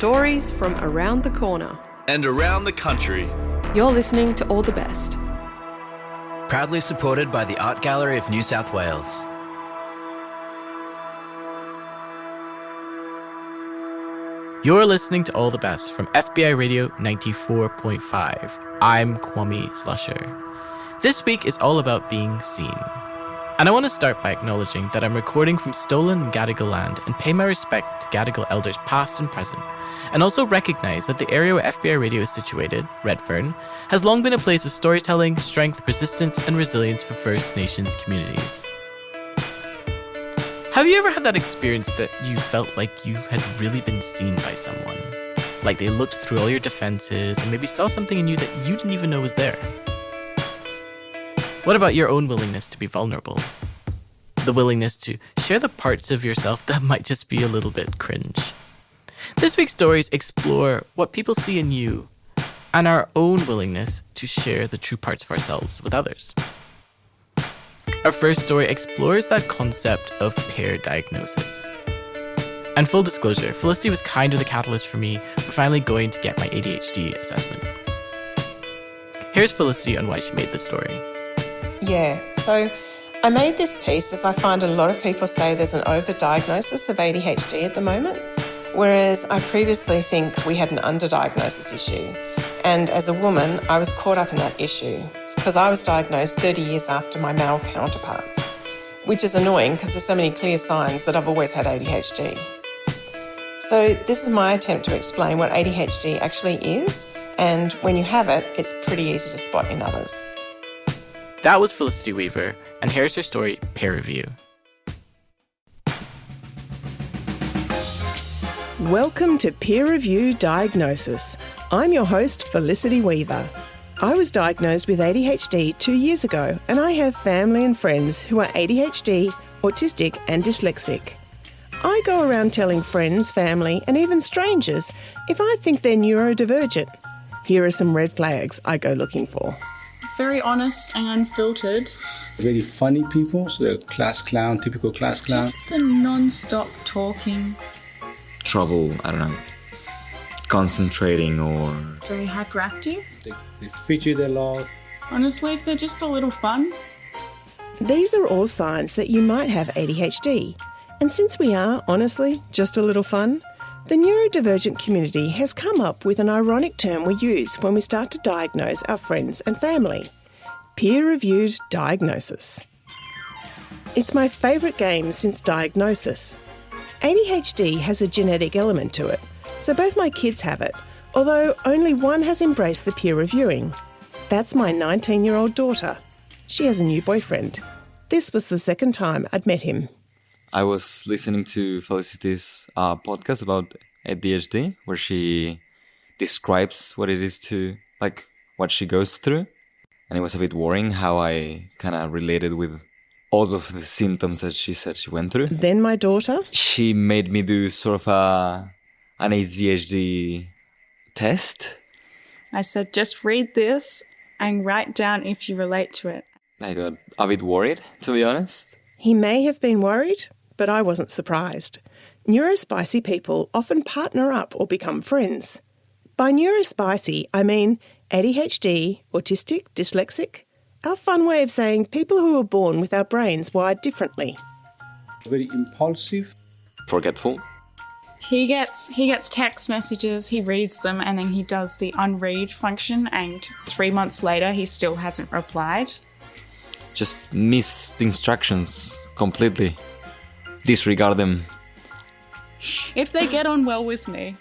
stories from around the corner and around the country. You're listening to All the Best. Proudly supported by the Art Gallery of New South Wales. You're listening to All the Best from FBI Radio 94.5. I'm Kwame Slusher. This week is all about being seen. And I want to start by acknowledging that I'm recording from stolen Gadigal land and pay my respect to Gadigal elders past and present, and also recognise that the area where FBI Radio is situated, Redfern, has long been a place of storytelling, strength, persistence, and resilience for First Nations communities. Have you ever had that experience that you felt like you had really been seen by someone? Like they looked through all your defenses and maybe saw something in you that you didn't even know was there? What about your own willingness to be vulnerable? The willingness to share the parts of yourself that might just be a little bit cringe. This week's stories explore what people see in you and our own willingness to share the true parts of ourselves with others. Our first story explores that concept of pair diagnosis. And full disclosure, Felicity was kind of the catalyst for me for finally going to get my ADHD assessment. Here's Felicity on why she made this story. Yeah, so I made this piece as I find a lot of people say there's an overdiagnosis of ADHD at the moment, whereas I previously think we had an underdiagnosis issue. And as a woman, I was caught up in that issue because I was diagnosed 30 years after my male counterparts, which is annoying because there's so many clear signs that I've always had ADHD. So this is my attempt to explain what ADHD actually is, and when you have it, it's pretty easy to spot in others. That was Felicity Weaver, and here's her story, Peer Review. Welcome to Peer Review Diagnosis. I'm your host, Felicity Weaver. I was diagnosed with ADHD 2 years ago, and I have family and friends who are ADHD, autistic, and dyslexic. I go around telling friends, family, and even strangers if I think they're neurodivergent. Here are some red flags I go looking for. Very honest and unfiltered. Very funny people, so they're class clown, typical class clown. Just the non-stop talking. Trouble, I don't know, concentrating or... Very hyperactive. They fidget a lot. Honestly, if they're just a little fun. These are all signs that you might have ADHD. And since we are, honestly, just a little fun, the neurodivergent community has come up with an ironic term we use when we start to diagnose our friends and family. Peer-reviewed diagnosis. It's my favourite game since diagnosis. ADHD has a genetic element to it, so both my kids have it, although only one has embraced the peer reviewing. That's my 19-year-old daughter. She has a new boyfriend. This was the second time I'd met him. I was listening to Felicity's podcast about ADHD, where she describes what it is to, like, what she goes through. And it was a bit worrying how I kind of related with all of the symptoms that she said she went through. Then my daughter? She made me do sort of an ADHD test. I said, just read this and write down if you relate to it. I got a bit worried, to be honest. He may have been worried, but I wasn't surprised. Neurospicy people often partner up or become friends. By neurospicy, I mean ADHD, autistic, dyslexic. Our fun way of saying people who are born with our brains wired differently. Very impulsive. Forgetful. He gets text messages, he reads them, and then he does the unread function, and 3 months later he still hasn't replied. Just miss the instructions completely. Disregard them. If they get on well with me,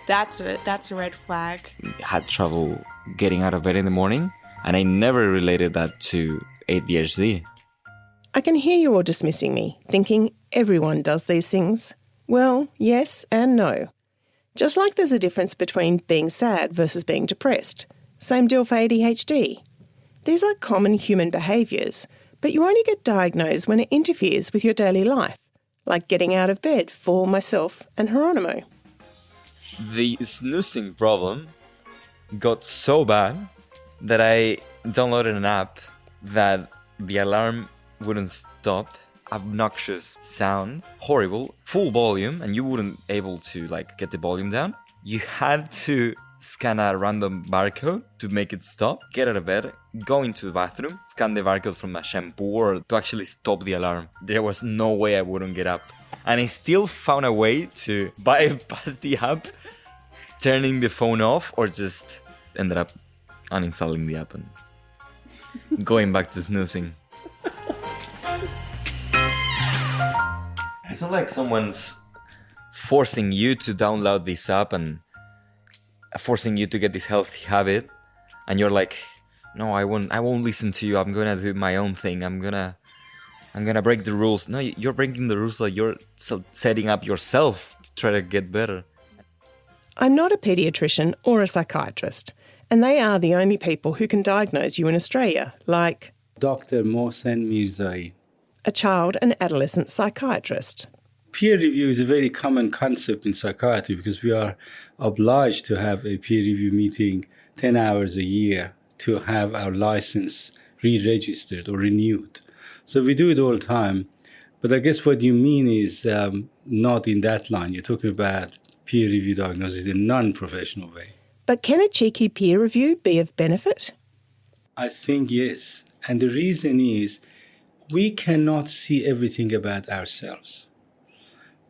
that's a red flag. Had trouble getting out of bed in the morning, and I never related that to ADHD. I can hear you all dismissing me, thinking everyone does these things. Well, yes and no. Just like there's a difference between being sad versus being depressed. Same deal for ADHD. These are common human behaviours, but you only get diagnosed when it interferes with your daily life, like getting out of bed for myself and Geronimo. The snoozing problem got so bad that I downloaded an app that the alarm wouldn't stop. Obnoxious sound, horrible, full volume, and you wouldn't able to get the volume down. you had to scan a random barcode to make it stop, get out of bed, go into the bathroom, scan the barcode from a shampoo or to actually stop the alarm. There was no way I wouldn't get up. And I still found a way to bypass the app, turning the phone off, or just ended up uninstalling the app and going back to snoozing. It's not like someone's forcing you to download this app and forcing you to get this healthy habit, and you're like, no, I won't listen to you. I'm gonna do my own thing. I'm gonna break the rules. No, you're breaking the rules that you're setting up yourself to try to get better. I'm not a paediatrician or a psychiatrist, and they are the only people who can diagnose you in Australia, like Dr. Mohsen Mirzaie. a child and adolescent psychiatrist. Peer review is a very common concept in psychiatry because we are obliged to have a peer review meeting 10 hours a year to have our license re-registered or renewed. So we do it all the time. But I guess what you mean is not in that line. You're talking about peer review diagnosis in a non-professional way. But can a cheeky peer review be of benefit? I think yes. And the reason is we cannot see everything about ourselves.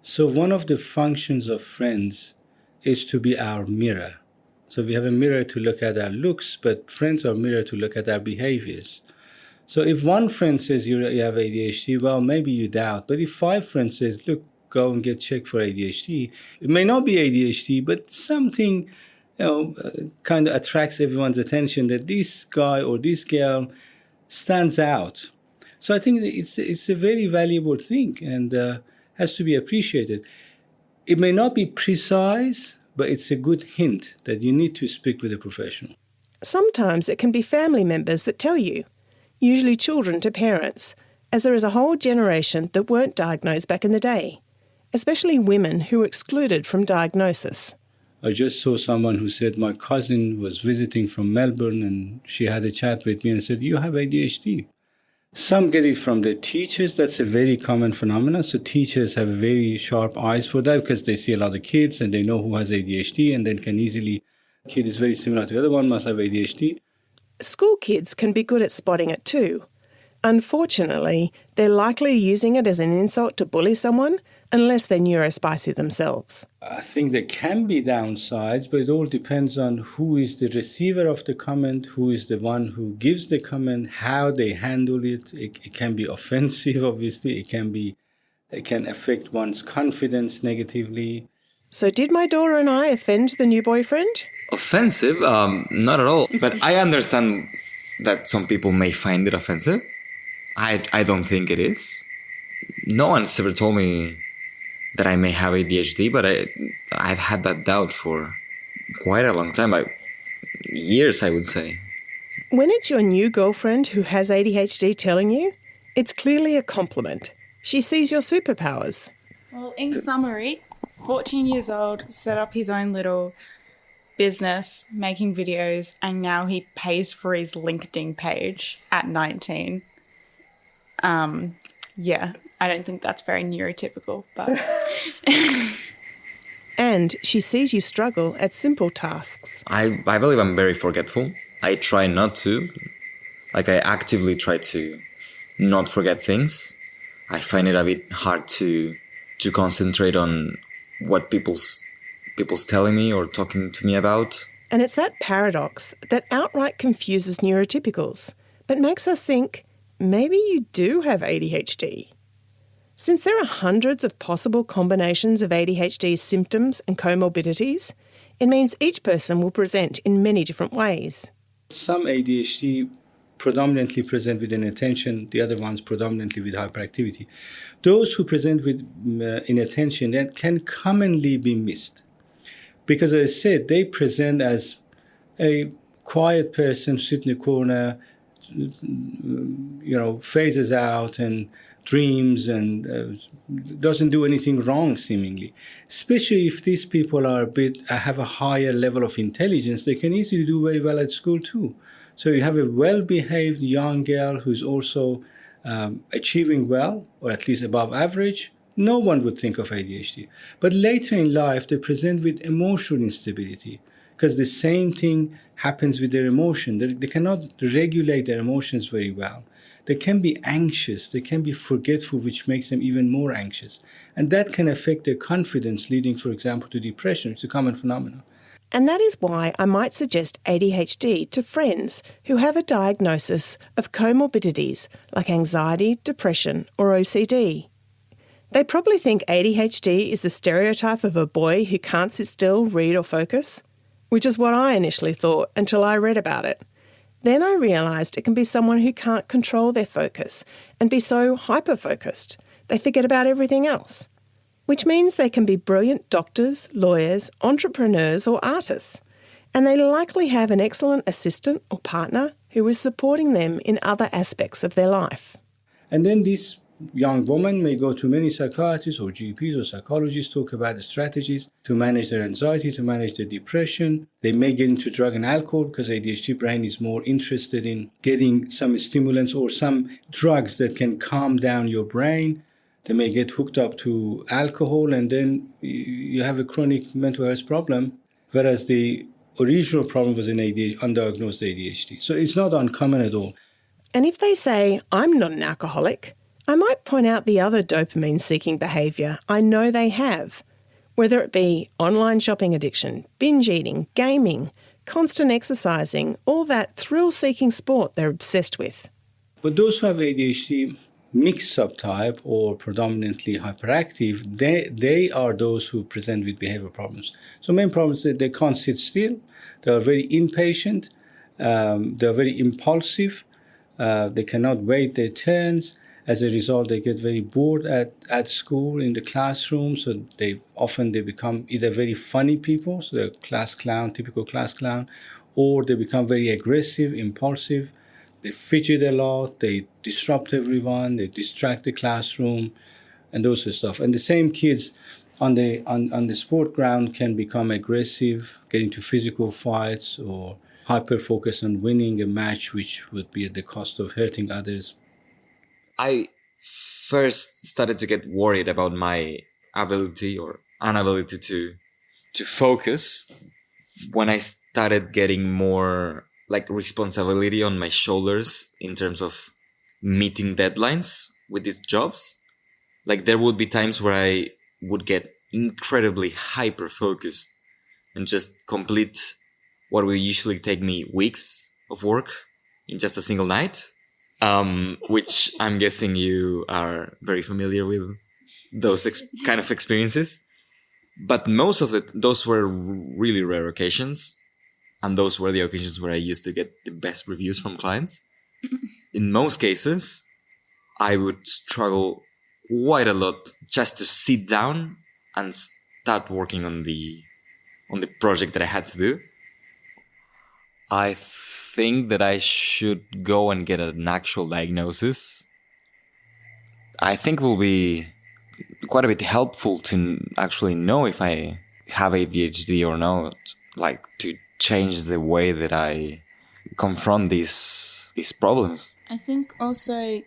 So one of the functions of friends is to be our mirror. So we have a mirror to look at our looks, but friends are a mirror to look at our behaviors. So if one friend says you have ADHD, well, maybe you doubt. But if 5 friends says, look, go and get checked for ADHD, it may not be ADHD, but something kind of attracts everyone's attention that this guy or this girl stands out. So I think it's a very valuable thing and has to be appreciated. It may not be precise, but it's a good hint that you need to speak with a professional. Sometimes it can be family members that tell you, usually children to parents, as there is a whole generation that weren't diagnosed back in the day, especially women who were excluded from diagnosis. I just saw someone who said, my cousin was visiting from Melbourne and she had a chat with me and said, you have ADHD. Some get it from their teachers. That's a very common phenomenon. So teachers have very sharp eyes for that because they see a lot of kids and they know who has ADHD and then can easily, kid is very similar to the other one, must have ADHD. School kids can be good at spotting it too. Unfortunately, they're likely using it as an insult to bully someone unless they're neurospicy themselves. I think there can be downsides, but it all depends on who is the receiver of the comment, who is the one who gives the comment, how they handle it. It can be offensive, obviously. It can affect one's confidence negatively. So did my daughter and I offend the new boyfriend? Offensive? Not at all. But I understand that some people may find it offensive. I don't think it is. No one's ever told me that I may have ADHD, but I've had that doubt for quite a long time, like years, I would say. When it's your new girlfriend who has ADHD telling you, it's clearly a compliment. She sees your superpowers. Well, in summary, 14 years old, set up his own little business, making videos, and now he pays for his LinkedIn page at 19. Yeah, I don't think that's very neurotypical, but... And she sees you struggle at simple tasks. I believe I'm very forgetful. I try not to. Like, I actively try to not forget things. I find it a bit hard to concentrate on what people's telling me or talking to me about. And it's that paradox that outright confuses neurotypicals, but makes us think, maybe you do have ADHD. Since there are hundreds of possible combinations of ADHD symptoms and comorbidities, it means each person will present in many different ways. Some ADHD predominantly present with inattention, the other ones predominantly with hyperactivity. Those who present with inattention that can commonly be missed. Because as I said, they present as a quiet person, sit in the corner, phases out and dreams and doesn't do anything wrong seemingly. Especially if these people have a higher level of intelligence, they can easily do very well at school too. So you have a well-behaved young girl who's also achieving well, or at least above average, no one would think of ADHD. But later in life, they present with emotional instability because the same thing happens with their emotion. They cannot regulate their emotions very well. They can be anxious, they can be forgetful, which makes them even more anxious. And that can affect their confidence, leading, for example, to depression. It's a common phenomenon. And that is why I might suggest ADHD to friends who have a diagnosis of comorbidities like anxiety, depression, or OCD. They probably think ADHD is the stereotype of a boy who can't sit still, read, or focus, which is what I initially thought until I read about it. Then I realised it can be someone who can't control their focus and be so hyper-focused they forget about everything else, which means they can be brilliant doctors, lawyers, entrepreneurs or artists, and they likely have an excellent assistant or partner who is supporting them in other aspects of their life. And then this young woman may go to many psychiatrists or GPs or psychologists, talk about the strategies to manage their anxiety, to manage their depression. They may get into drug and alcohol because ADHD brain is more interested in getting some stimulants or some drugs that can calm down your brain. They may get hooked up to alcohol and then you have a chronic mental health problem, whereas the original problem was an undiagnosed ADHD. So it's not uncommon at all. And if they say, I'm not an alcoholic, I might point out the other dopamine-seeking behaviour I know they have, whether it be online shopping addiction, binge eating, gaming, constant exercising, all that thrill-seeking sport they're obsessed with. But those who have ADHD mixed subtype or predominantly hyperactive, they are those who present with behavioral problems. So main problems that they can't sit still, they are very impatient, they are very impulsive, they cannot wait their turns. As a result, they get very bored at school, in the classroom, so they become either very funny people, so they're class clown, typical class clown, or they become very aggressive, impulsive. They fidget a lot, they disrupt everyone, they distract the classroom, and those sort of stuff. And the same kids on the sport ground can become aggressive, get into physical fights, or hyper-focus on winning a match, which would be at the cost of hurting others. I first started to get worried about my ability or inability to focus when I started getting more like responsibility on my shoulders in terms of meeting deadlines with these jobs. Like there would be times where I would get incredibly hyper focused and just complete what would usually take me weeks of work in just a single night. Which I'm guessing you are very familiar with those kind of experiences. But most of those were really rare occasions. And those were the occasions where I used to get the best reviews from clients. In most cases, I would struggle quite a lot just to sit down and start working on the project that I had to do. I think that I should go and get an actual diagnosis. I think will be quite a bit helpful to actually know if I have ADHD or not, like to change the way that I confront these problems. I think also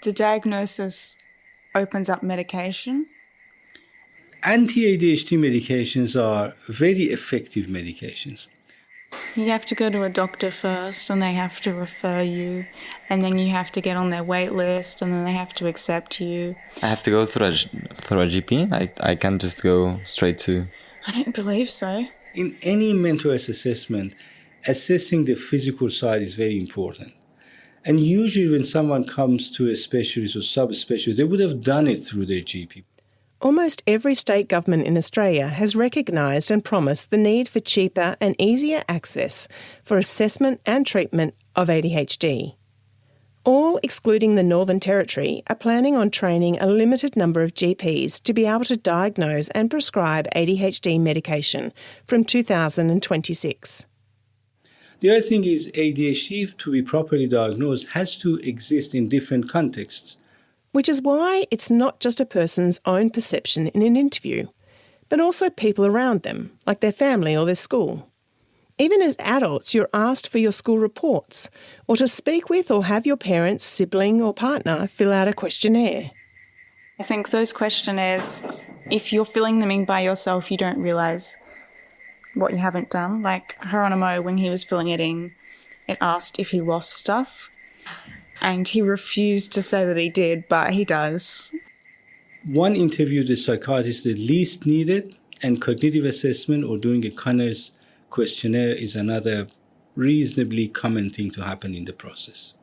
the diagnosis opens up medication. Anti-ADHD medications are very effective medications. You have to go to a doctor first and they have to refer you, and then you have to get on their wait list and then they have to accept you. I have to go through a GP? I can't just go straight to... I don't believe so. In any mental health assessment, assessing the physical side is very important. And usually when someone comes to a specialist or subspecialist, they would have done it through their GP. Almost every state government in Australia has recognised and promised the need for cheaper and easier access for assessment and treatment of ADHD. All, excluding the Northern Territory, are planning on training a limited number of GPs to be able to diagnose and prescribe ADHD medication from 2026. The other thing is ADHD, to be properly diagnosed, has to exist in different contexts. Which is why it's not just a person's own perception in an interview, but also people around them, like their family or their school. Even as adults, you're asked for your school reports, or to speak with or have your parents, sibling or partner fill out a questionnaire. I think those questionnaires, if you're filling them in by yourself, you don't realise what you haven't done. Like Geronimo, when he was filling it in, it asked if he lost stuff, and he refused to say that he did, but he does. One interviewed the psychiatrist that least needed, and cognitive assessment or doing a Conners questionnaire is another reasonably common thing to happen in the process.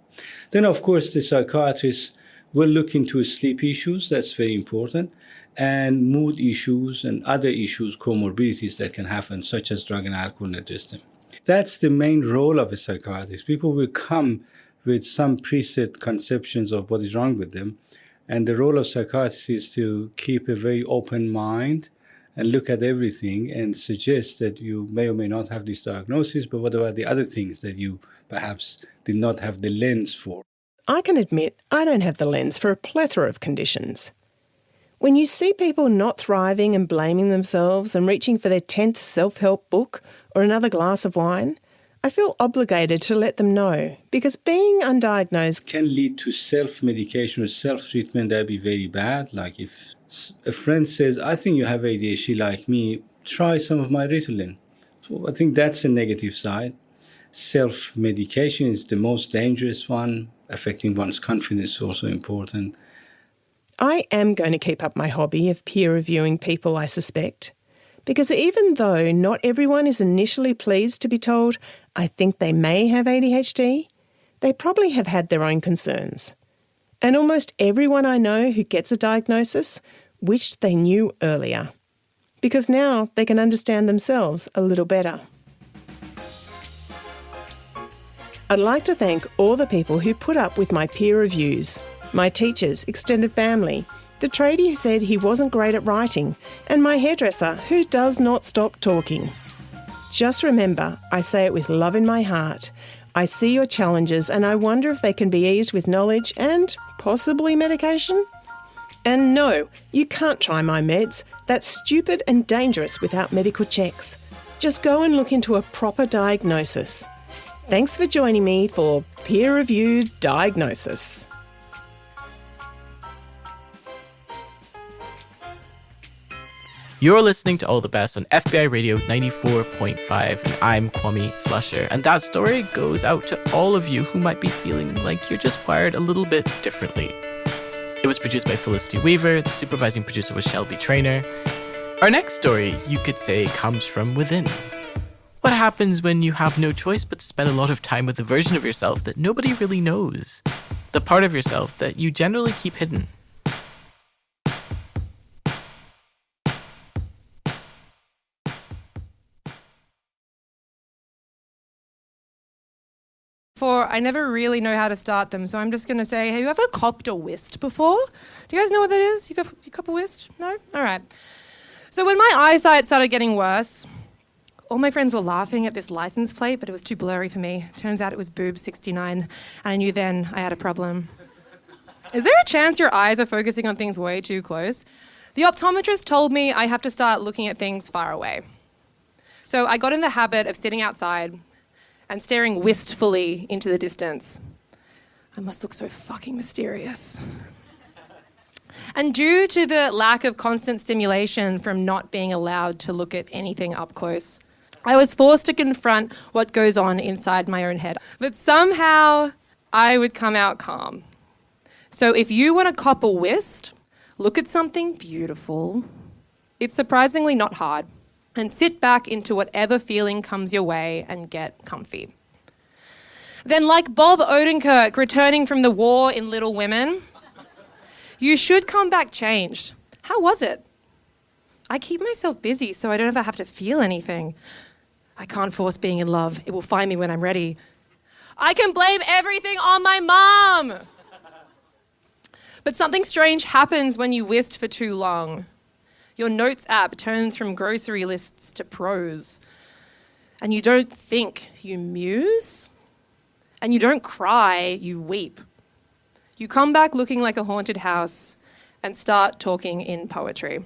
Then, of course, the psychiatrist will look into sleep issues, that's very important, and mood issues and other issues, comorbidities that can happen, such as drug and alcohol addiction. That's the main role of a psychiatrist. People will come with some preset conceptions of what is wrong with them, and the role of psychiatrists is to keep a very open mind and look at everything and suggest that you may or may not have this diagnosis, but what about the other things that you perhaps did not have the lens for? I can admit I don't have the lens for a plethora of conditions. When you see people not thriving and blaming themselves and reaching for their 10th self-help book or another glass of wine, I feel obligated to let them know, because being undiagnosed can lead to self-medication or self-treatment. That'd be very bad. Like if a friend says, I think you have ADHD like me, try some of my Ritalin. So I think that's a negative side. Self-medication is the most dangerous one. Affecting one's confidence is also important. I am going to keep up my hobby of peer reviewing people I suspect, because even though not everyone is initially pleased to be told, I think they may have ADHD, they probably have had their own concerns. And almost everyone I know who gets a diagnosis wished they knew earlier, because now they can understand themselves a little better. I'd like to thank all the people who put up with my peer reviews, my teachers, extended family, the tradie who said he wasn't great at writing, and my hairdresser who does not stop talking. Just remember, I say it with love in my heart. I see your challenges and I wonder if they can be eased with knowledge and possibly medication. And no, you can't try my meds. That's stupid and dangerous without medical checks. Just go and look into a proper diagnosis. Thanks for joining me for Peer-Reviewed Diagnosis. You're listening to All the Best on FBI Radio 94.5, and I'm Kwame Slusher. And that story goes out to all of you who might be feeling like you're just wired a little bit differently. It was produced by Felicity Weaver. The supervising producer was Shelby Traynor. Our next story, you could say, comes from within. What happens when you have no choice but to spend a lot of time with the version of yourself that nobody really knows? The part of yourself that you generally keep hidden. I never really know how to start them, so I'm just going to say, have you ever copped a Wist before? Do you guys know what that is? You cop a Wist? No? All right. So when my eyesight started getting worse, all my friends were laughing at this license plate, but it was too blurry for me. Turns out it was boob 69, and I knew then I had a problem. Is there a chance your eyes are focusing on things way too close? The optometrist told me I have to start looking at things far away. So I got in the habit of sitting outside and staring wistfully into the distance. I must look so fucking mysterious. And due to the lack of constant stimulation from not being allowed to look at anything up close, I was forced to confront what goes on inside my own head. But somehow I would come out calm. So if you want to cop a Wist, look at something beautiful. It's surprisingly not hard. And sit back into whatever feeling comes your way and get comfy. Then, like Bob Odenkirk returning from the war in Little Women, you should come back changed. How was it? I keep myself busy so I don't ever have to feel anything. I can't force being in love. It will find me when I'm ready. I can blame everything on my mom. But something strange happens when you Wist for too long. Your notes app turns from grocery lists to prose. And you don't think, you muse. And you don't cry, you weep. You come back looking like a haunted house and start talking in poetry.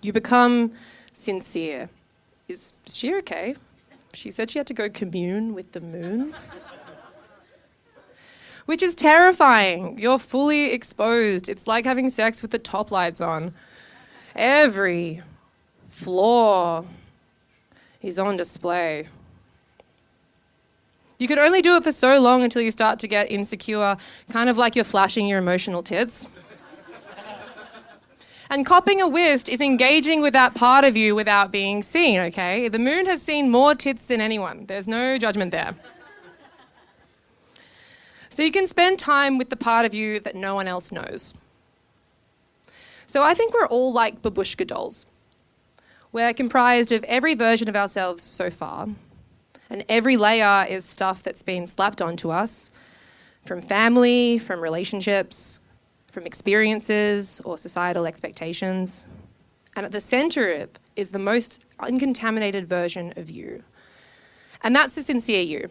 You become sincere. Is she okay? She said she had to go commune with the moon. which is terrifying. You're fully exposed. It's like having sex with the top lights on. Every flaw is on display. You can only do it for so long until you start to get insecure, kind of like you're flashing your emotional tits. And copping a Wist is engaging with that part of you without being seen, okay? The moon has seen more tits than anyone. There's no judgment there. So you can spend time with the part of you that no one else knows. So I think we're all like babushka dolls. We're comprised of every version of ourselves so far, and every layer is stuff that's been slapped onto us from family, from relationships, from experiences or societal expectations. And at the center of it is the most uncontaminated version of you. And that's the sincere you.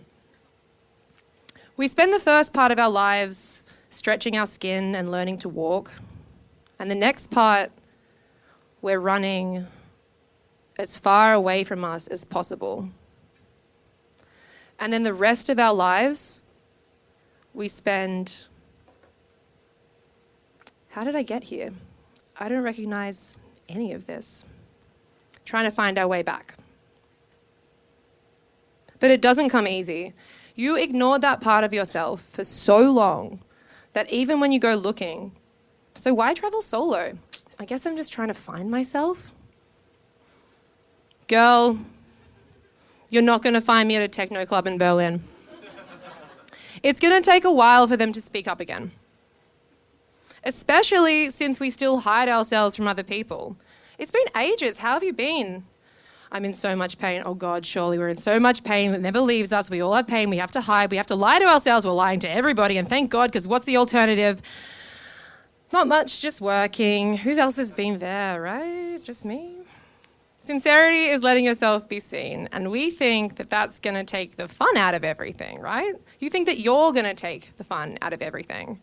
We spend the first part of our lives stretching our skin and learning to walk. And the next part, we're running as far away from us as possible. And then the rest of our lives, we spend... How did I get here? I don't recognize any of this. Trying to find our way back. But it doesn't come easy. You ignored that part of yourself for so long that even when you go looking, so why travel solo? I guess I'm just trying to find myself. Girl, you're not going to find me at a techno club in Berlin. It's going to take a while for them to speak up again. Especially since we still hide ourselves from other people. It's been ages. How have you been? I'm in so much pain. Oh God, surely we're in so much pain. It never leaves us. We all have pain. We have to hide. We have to lie to ourselves. We're lying to everybody. And thank God, because what's the alternative? Not much, just working. Who else has been there, right? Just me? Sincerity is letting yourself be seen. And we think that that's going to take the fun out of everything, right? You think that you're going to take the fun out of everything.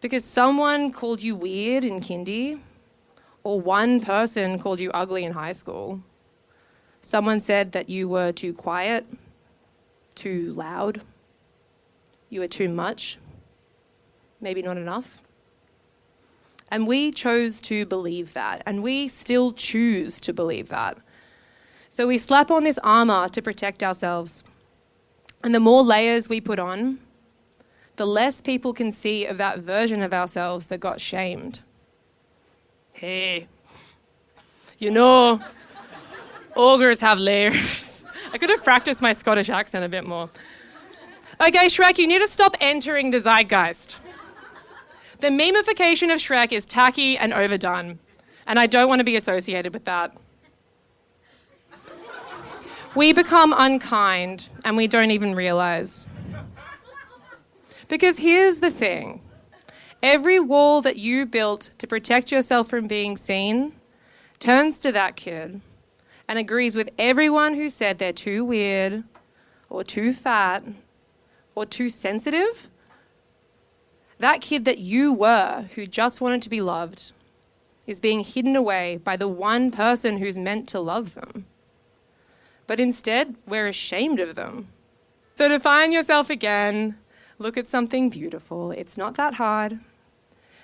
Because someone called you weird in kindy, or one person called you ugly in high school. Someone said that you were too quiet, too loud, you were too much, maybe not enough. And we chose to believe that, and we still choose to believe that. So we slap on this armor to protect ourselves. And the more layers we put on, the less people can see of that version of ourselves that got shamed. Hey, you know, ogres have layers. I could have practiced my Scottish accent a bit more. Okay, Shrek, you need to stop entering the zeitgeist. The memification of Shrek is tacky and overdone, and I don't want to be associated with that. We become unkind, and we don't even realize. Because here's the thing. Every wall that you built to protect yourself from being seen turns to that kid and agrees with everyone who said they're too weird or too fat or too sensitive. That kid that you were who just wanted to be loved is being hidden away by the one person who's meant to love them. But instead, we're ashamed of them. So to find yourself again, look at something beautiful. It's not that hard.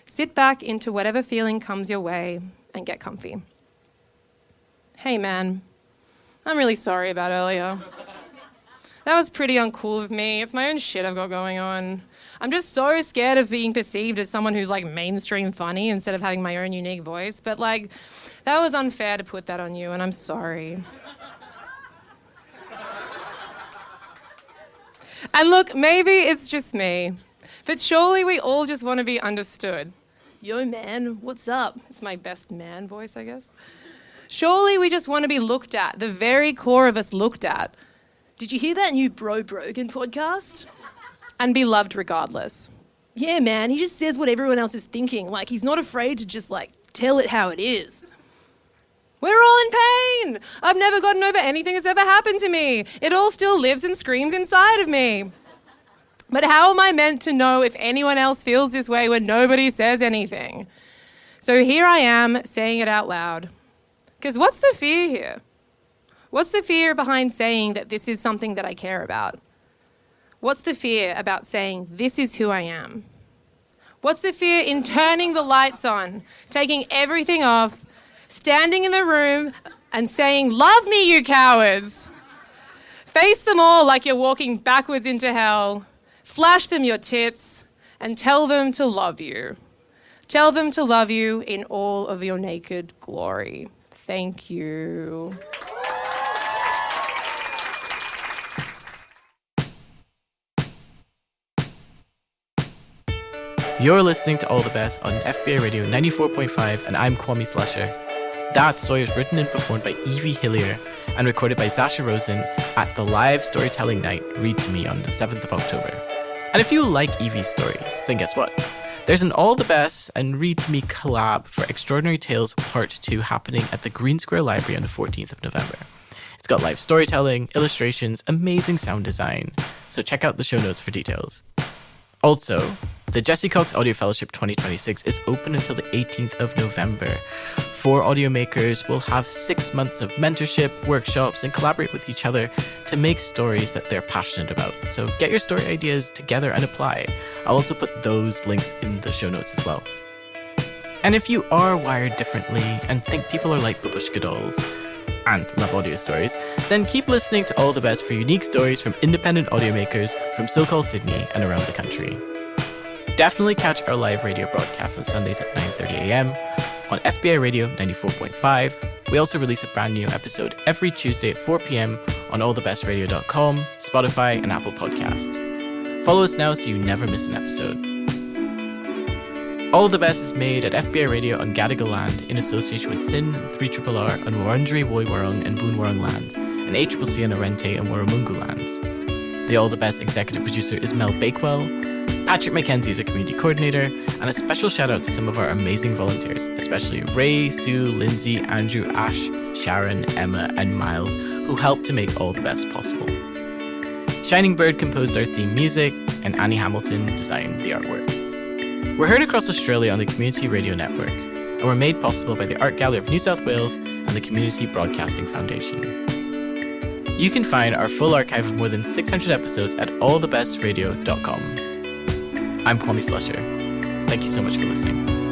Sit back into whatever feeling comes your way and get comfy. Hey man, I'm really sorry about earlier. That was pretty uncool of me. It's my own shit I've got going on. I'm just so scared of being perceived as someone who's like mainstream funny instead of having my own unique voice. But like, that was unfair to put that on you, and I'm sorry. And look, maybe it's just me, but surely we all just want to be understood. Yo, man, what's up? It's my best man voice, I guess. Surely we just want to be looked at, the very core of us looked at. Did you hear that new Bro Brogan podcast? And be loved regardless. Yeah, man, he just says what everyone else is thinking. Like, he's not afraid to just, like, tell it how it is. We're all in pain. I've never gotten over anything that's ever happened to me. It all still lives and screams inside of me. But how am I meant to know if anyone else feels this way when nobody says anything? So here I am saying it out loud. Because what's the fear here? What's the fear behind saying that this is something that I care about? What's the fear about saying, this is who I am? What's the fear in turning the lights on, taking everything off, standing in the room and saying, love me, you cowards? Face them all like you're walking backwards into hell, flash them your tits, and tell them to love you. Tell them to love you in all of your naked glory. Thank you. You're listening to All the Best on FBI Radio 94.5, and I'm Kwame Slusher. That story was written and performed by Evie Hilliar and recorded by Zasha Rosen at the live storytelling night Read to Me on the 7th of October. And if you like Evie's story, then guess what? There's an All the Best and Read to Me collab for Extraordinary Tales Part 2 happening at the Green Square Library on the 14th of November. It's got live storytelling, illustrations, amazing sound design, so check out the show notes for details. Also, the Jesse Cox Audio Fellowship 2026 is open until the 18th of November. 4 audio makers will have 6 months of mentorship, workshops, and collaborate with each other to make stories that they're passionate about. So get your story ideas together and apply. I'll also put those links in the show notes as well. And if you are wired differently and think people are like babushka dolls and love audio stories, then keep listening to All the Best for unique stories from independent audio makers from so-called Sydney and around the country. Definitely catch our live radio broadcast on Sundays at 9:30 a.m. on FBI Radio 94.5. We also release a brand new episode every Tuesday at 4 p.m. on allthebestradio.com, Spotify, and Apple Podcasts. Follow us now so you never miss an episode. All the Best is made at FBI Radio on Gadigal land in association with SIN 3RRR on Wurundjeri Woi Wurrung and Boon Wurrung lands, and ACCC on Arrente and Warramungu lands. The All the Best executive producer is Mel Bakewell. Patrick McKenzie is our community coordinator, and a special shout out to some of our amazing volunteers, especially Ray, Sue, Lindsay, Andrew, Ash, Sharon, Emma, and Miles, who helped to make All the Best possible. Shining Bird composed our theme music, and Annie Hamilton designed the artwork. We're heard across Australia on the Community Radio Network, and we're made possible by the Art Gallery of New South Wales and the Community Broadcasting Foundation. You can find our full archive of more than 600 episodes at allthebestradio.com. I'm Kwame Slusher. Thank you so much for listening.